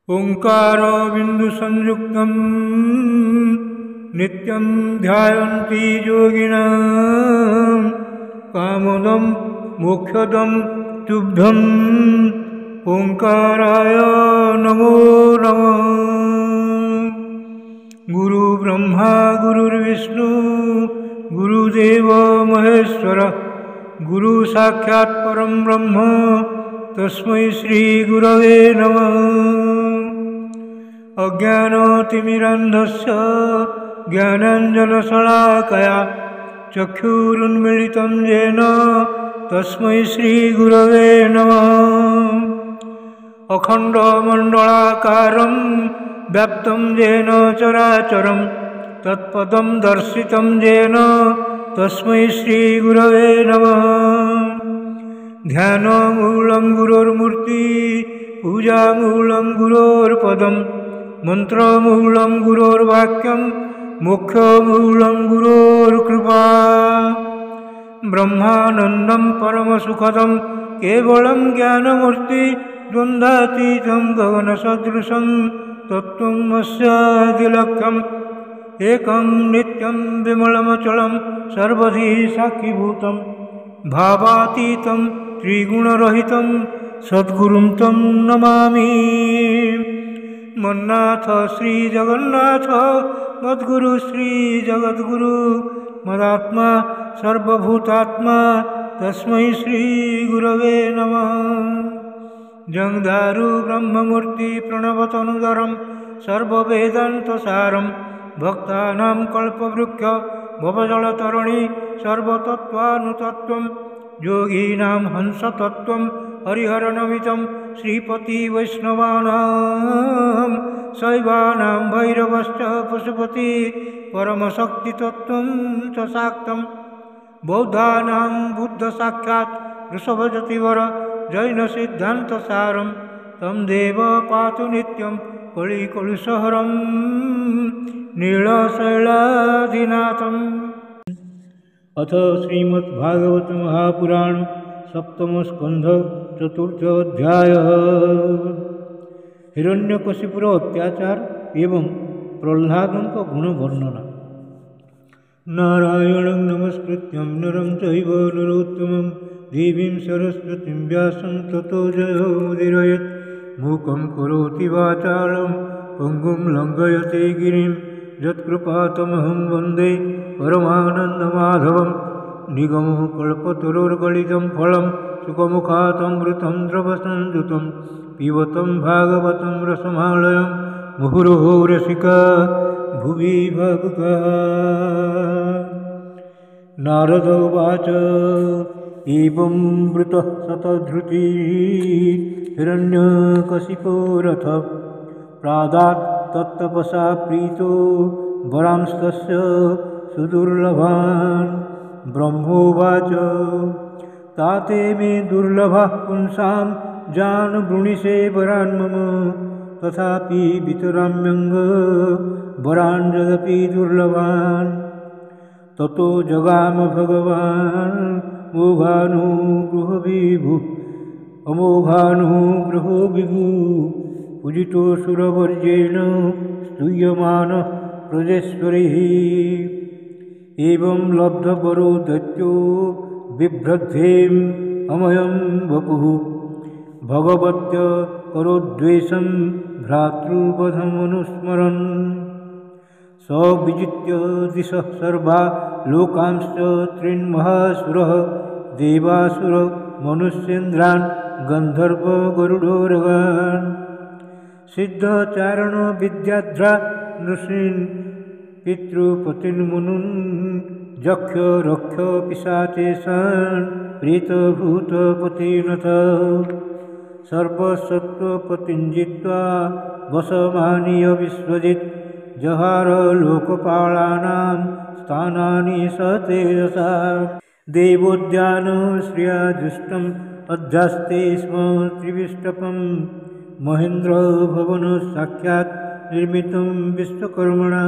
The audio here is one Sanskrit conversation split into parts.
ओंकारो बिंदु संयुक्तं नित्यं ध्यायन्ति योगिनः कामदं मोक्षदं तुभ्यं ओंकाराय नमो नमः। गुरु ब्रह्मा गुरुर्विष्णु गुरुदेव महेश्वर गुरु साक्षात् परं ब्रह्म तस्मै श्री गुरवे नमः। अज्ञानतिमिरान्धस्य ज्ञानाञ्जनशलाकया चक्षुरुन्मीलितं येन तस्मै श्री गुरवे नमः। अखण्डमण्डलाकारं व्याप्तं येन चराचरं तत्पदं दर्शितं येन तस्मै श्री गुरवे नमः। ध्यानमूलं गुरोर्मूर्ति पूजामूलं गुरोर्पदं मंत्रमूलं गुरोर्वाक्यं मोक्षमूलं गुरोर्कृपा। ब्रह्मानन्दं परमसुखदं केवलं ज्ञानमूर्ति द्वन्द्वातीतं गगनसदृशं तत्त्वम् अस्यादिलक्ष्यम्। एकं नित्यं विमलमचलं सर्वधी साक्षीभूतं भावातीतं त्रिगुणरहितं सद्गुरुं तं नमामि। मन्नाथ श्री जगन्नाथ मद्गुरु श्री जगद्गुरु मदात्मा सर्वभूतात्मा तस्मै श्री गुरवे नमः। जंदारु ब्रह्ममूर्ति प्रणवतनुदरं सर्ववेदान्तसारं भक्तानां कल्पवृक्ष भवजलतरणी सर्वतत्त्वानुतत्त्वं योगीनां हंसतत्त्वं हरिहरनमितं श्रीपति वैष्णवानां शैवानां भैरवश्च पशुपति परमशक्तितत्त्वं च शाक्तं बौद्धानां बुद्धसाक्षात् वृषभजतिवर जैनसिद्धान्तसारं तं देव पातु नित्यं कलिकलुषहरं नीलशैलाधिनाथम्। अथ श्रीमद्भागवत महापुराण सप्तम स्कंध चतुर्थोध्याय। हिरण्यकशिपुर अत्याचार एवं प्रह्लादों का गुण वर्णना। नारायणं नमस्कृत्यं नरं चैव नरोत्तमं देवीं सरस्वतीं व्यासं ततो जयोमुदीरयेत्। मूकं करोति वाचालं पङ्गुं लङ्घयते गिरिं यत्कृपातमहं वन्दे परमानन्दमाधवं। निगमो कल्पतरोर्गलितं फलं सुखमुखातमृतं द्रवसंयुतं पिबतं भागवतं रसमालयं मुहुर्मुहुः रसिका भुवि भावुकाः। नारद उवाच एवं वृतः शतधृतिः हिरण्यकशिपो रथ प्रादात् तत्तपसा प्रीतो वरांस्तस्य सुदुर्लभान्। ब्रह्मोवाच ताते मे दुर्लभः पुंसां जान वृणीषे वरान् मम तथापि वितराम्यङ्ग वरान् यदपि दुर्लभान्। ततो जगाम भगवान् अमोघानुग्रहो विभु पूजितो सुरवर्येण स्तूयमानः प्रजेश्वरैः। एवं लब्धवरो दैत्यो बिभ्रद्धेम् अमयं वपुः भगवत्य करोद्वेषं भ्रातृवधमनुस्मरन्। स विजित्य दिशः सर्वा लोकांश्च त्रीन्महासुरः देवासुर मनुष्येन्द्रान् गन्धर्वगरुडोरगान्। सिद्धचारण विद्याध्रा नृसिन् पितृपतिन्मुनुन् जक्ष रक्ष पिशाचेशान् प्रेतभूतपतिनथ। सर्वसत्त्वपतिं जित्वा वशमानीय विश्वजित् जहार लोकपालानां स्थानानि स तेजसा। देवोद्यानश्रिया जुष्टम् अध्यास्ते स्म त्रिविष्टपं महेन्द्रभवन साक्षात् निर्मितं विश्वकर्मणा।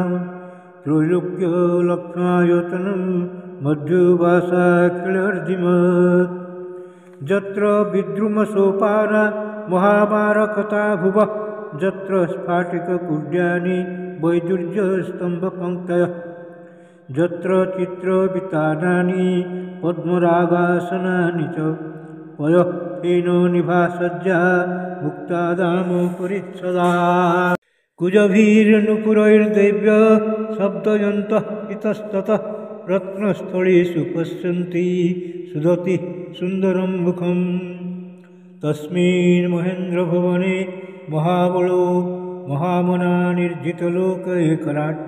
त्रैलोक्यलक्ष्मायतनं मध्युवासा किलर्जिमत् जत्र विद्रुमसोपाना महाभारकथा भुव जत्र स्फाटिककुड्यानि वैदुर्यस्तम्भपङ्क्तयः जत्र चित्रवितानानि पद्मरागासनानि च पयःफेनो निभासज्जा मुक्तादामोपरिच्छदा कुजभिर्नुपुरैर्देव्य शब्दयन्तः इतस्ततः रत्नस्थलेषु पश्यन्ति सुदति सुन्दरं मुखम् तस्मिन् महेन्द्रभवने महाबलो महामना निर्जितलोकैकराट्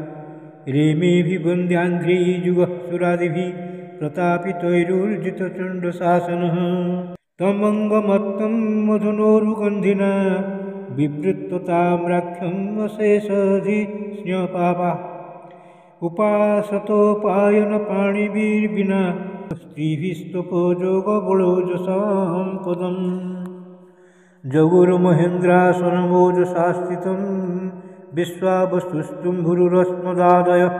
रेमेभिवन्द्याङ्घ्रियुगः सुरादिभिः प्रतापितैरुर्जितचण्डशासनः तमङ्गमत्तं मधुनोरुगन्धिना बिवृत्तताम्राख्यम् अशेषधिस्न्यपापा उपासतोपायनपाणिभिर्विना स्त्रीभिस्तपोजोगबलोजसां पदम् जगुरुमहेन्द्रासनमोजसा स्थितं विश्वावसुस्तुम्भुरुरस्मदादयः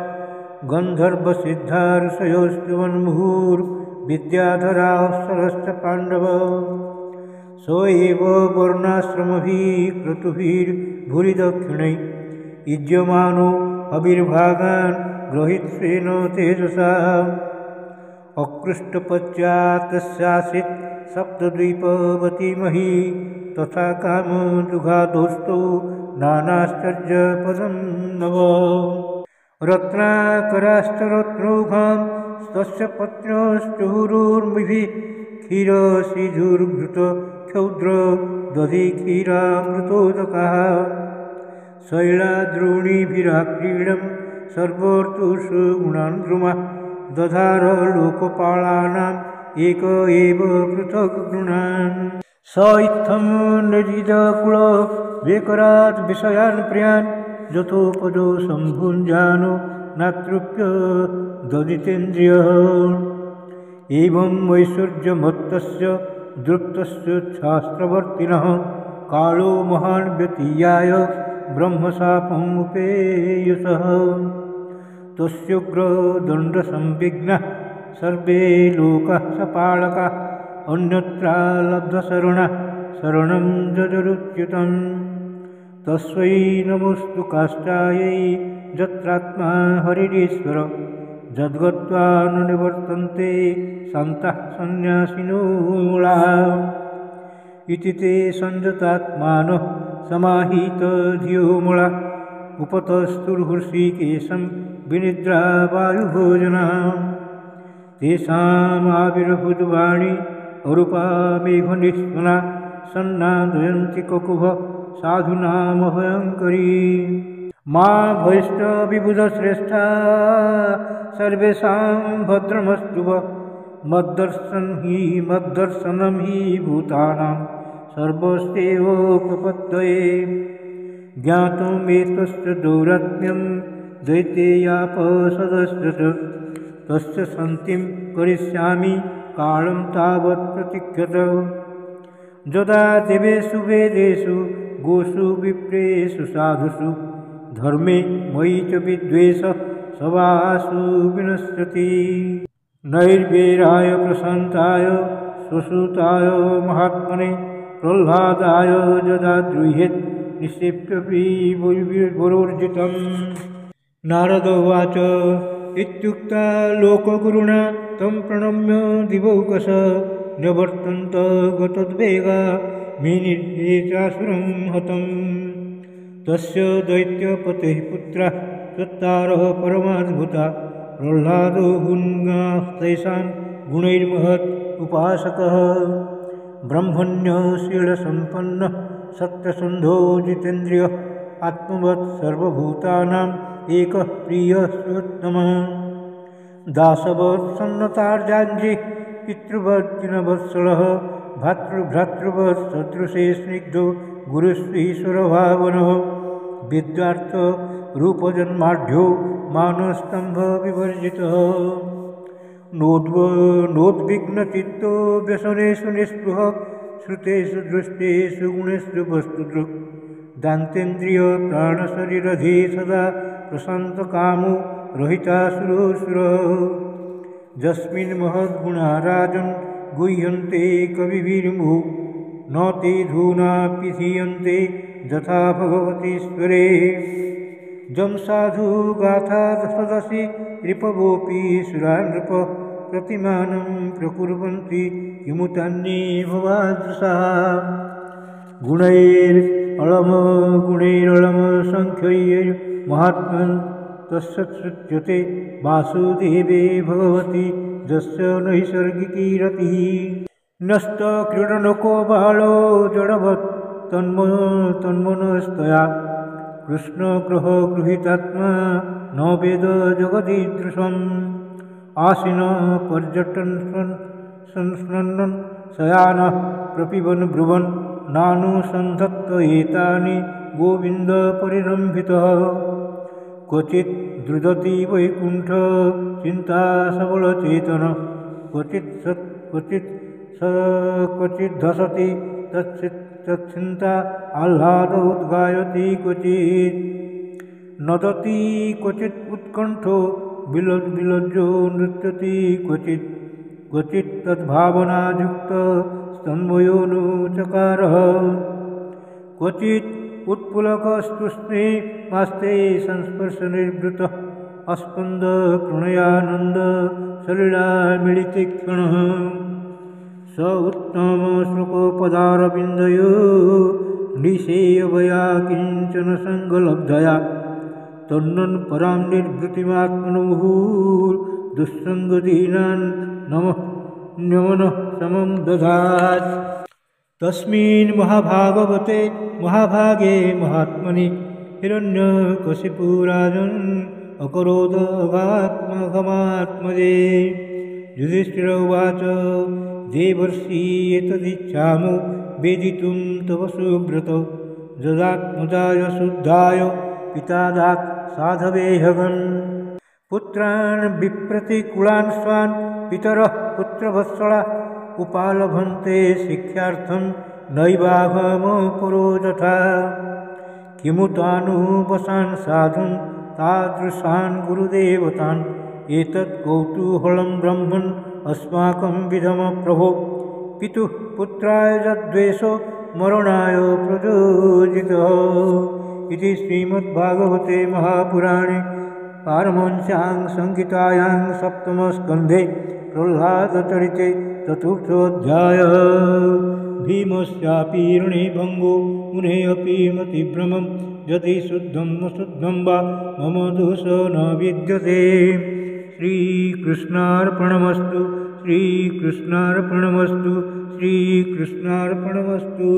गन्धर्वसिद्धा ऋषयोस्त्वन्मुहुर्विद्याधराः पाण्डव स एव वर्णाश्रमभिः क्रतुभिर्भुरिदक्षिणैः युज्यमानो अविर्भागान् गृहीत्स्वेन तेजसा अकृष्टपश्चात्तस्यासीत् सप्तद्वीपवती मही तथा कामदुघातोस्तौ नानाश्चर्यपदं नव रत्नाकराश्च रत्नौघां तस्य पत्न्यश्चहुरुर्मिभिः क्षीरसिधुर्घृत क्षौद्र दधि क्षीरामृतोदकाः शैलाद्रोणीभिराक्रीडं सर्वोर्तुषु गुणान्द्रुमा दधार लोकपालानाम् एक एव पृथक् गुणान् स इत्थं निजितकुल वेकरात् विषयान् प्रियान् यथोपजो सम्भुञ्जानो नातृप्य ददितेन्द्रियः एवं ऐश्वर्यमत्तस्य दृप्तस्य शास्त्रवर्तिनः कालो महान् व्यतीयाय ब्रह्मशापम् उपेयसः तस्योग्रदण्डसंविघ्नः सर्वे लोकाः सपालकाः अन्यत्रा लब्धशरणः शरणं जजरुच्युतम् तस्मै नमोऽस्तु काष्ठायै यत्रात्मा हरिरीश्वर जद्गत्वा न निवर्तन्ते सन्तः सन्न्यासिनो मूढाः इति ते संयतात्मानः समाहितधियो मूढा उपतस्तुर्हृषीकेशं विनिद्रा वायुभोजना तेषामाविर्भूतवाणी अरूपा मेघनिस्वना सन्नादयन्ति ककुभ साधूनामभयङ्करी मा भयष्टविबुधश्रेष्ठा सर्वेषां भद्रमस्तु मद्दर्शनं हि भूतानां सर्वस्यैवोपपत्तये ज्ञातुमेतस्य दौरात्म्यं दैतेयापसदस्य च तस्य शान्तिं करिष्यामि कालं तावत् प्रतीक्षत यदा देवेषु वेदेषु गोषु विप्रेषु साधुषु धर्मे मयि च विद्वेषः सभासु विनश्यति नैर्वेराय प्रशान्ताय स्वसुताय महात्मने प्रह्लादाय यदा द्रुह्येत् निक्षेप्यपि वरोर्जितम् नारद उवाच इत्युक्ता लोकगुरुणा तं प्रणम्य दिवौकश न्यवर्तन्त गतद्वेगा मेनिर्चासुरं हतम् तस्य दैत्यपतेः पुत्रः चत्वारः परमाद्भुता प्रह्लादो गुणाः तेषां गुणैर्महत् उपासकः ब्रह्मण्यशीलसम्पन्नः सत्यसन्धो जितेन्द्रियः आत्मवत् सर्वभूतानाम् एकः प्रियः सुत्तमः दासवत् सन्नतार्जाञ्जिः पितृवद्दिनवत्सलः भातृभ्रातृवत् सदृशे स्निग्धो गुरुश्रीश्वरभावनः विद्यार्थरूपजन्माढ्यो मानस्तम्भविवर्जितः नोद्विग्नचित्तो व्यसनेषु निःस्पृहः श्रुतेषु दृष्टेषु गुणेषु वस्तुदृक् दान्तेन्द्रियप्राणशरीरधी सदा प्रशान्तकामो रहितासुरोऽसुरः यस्मिन् महद्गुणा राजन् गुह्यन्ते कविभिर्मुहुः न ते धूना पिधीयन्ते यथा भगवतीश्वरे जं साधु गाथा सदसि रिपवोऽपि सुरा नृप प्रतिमानं प्रकुर्वन्ति किमुतान्ये भवादृशाः गुणैरळम संख्यैर्महात्मन् तस्य श्रुत्यते वासुदेवे भगवति यस्य नैसर्गिकी रतिः नस्तक्रीडनको बालो जडवत् तन्मनस्तया कृष्णग्रह गृहीतात्मा न वेद जगदीदृशम् आसीन पर्यटन् शयानः प्रपिबन् ब्रुवन् नानुसन्धत्त एतानि गोविन्द परिरम्भितः क्वचित् द्रुदति वैकुण्ठ चिन्ता सबलचेतन क्वचित् धसति तच्चिन्ता आह्लाद उद्गायति क्वचित् नदति क्वचित् उत्कण्ठो विलज्जो नृत्यति क्वचित् तद्भावनायुक्त स्तन्वयोनुचकारः क्वचित् उत्पुलकस्तुष्णे मास्ते संस्पर्शनिर्वृतः अस्पन्द प्रणयानन्द सलिला मिलिते क्षणः स उत्तम श्लोकोपदारविन्दयो निषेयवया किञ्चन सङ्गलब्धया तन्नन् परां निर्वृतिमात्मनमुहुर्दुःसङ्गदीनान् नमनः समं दधात् तस्मिन् महाभागवते महाभागे महात्मनि हिरण्यकशिपुराजन् अकरोद अगात्मघमात्मजे युधिष्ठिर उवाच देवर्षि एतदिच्छामो वेदितुं तव सुव्रत जदात्मजाय शुद्धाय पिता दात् साधवे ह्यगन् पुत्रान् विप्रतिकुलान् स्वान् पितरः पुत्रवत्सला उपालभन्ते शिक्षार्थं नैवाहमपरो यथा किमुतानुवसान् साधुन् तादृशान् गुरुदेवतान् एतत् कौतूहलं ब्रह्मन् अस्माकं विधम प्रभो पितुः पुत्राय यद्वेषो मरणाय प्रयोजितः इति श्रीमद्भागवते महापुराणे पारमहंस्यां संहितायां सप्तमस्कन्धे प्रह्लादचरिते चतुर्थोऽध्यायः भीमस्यापि रणे भङ्गो मुनेऽपि मतिभ्रमं यदि शुद्धं अशुद्धं वा मम दोषो न विद्यते श्रीकृष्णार्पणमस्तु श्रीकृष्णार्पणमस्तु श्रीकृष्णार्पणमस्तु।